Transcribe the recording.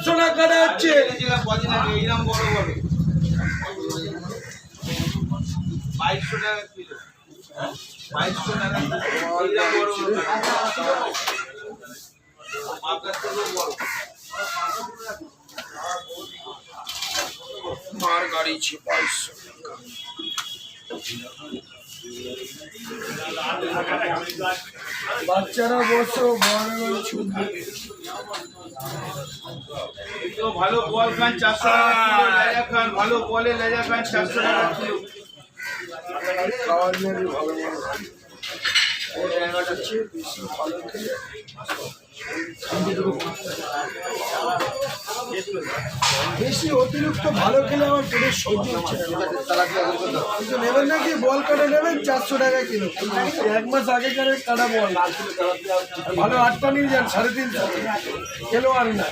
সোনা কাটা হচ্ছে এইরকম বড় বড় 2200 টাকা কিলো 2200 টাকা এইরকম বড় বড় আপনার থেকে বড় মার গাড়ি ছে 2200 বাচ্চারা বসো বড় ছুটবে তো ভালো বল খান 400 টাকা কিলো লেজা খান ভালো বলে লেজা খান 400 টাকা কিলো খাওয়ার জন্য ভালো ওর জায়গাটা আছে বেশি ভালো খেলে বেশি অতিরিক্ত ভালো খেলে আমার পেটের সহ্য হচ্ছে না। কিন্তু নেবেন নাকি বল কাটা নেবেন 400 টাকা কিলো 1 মাস আগেকার কাটা বল ভালো 8টা নিয়ে যান 350 কিলো আর না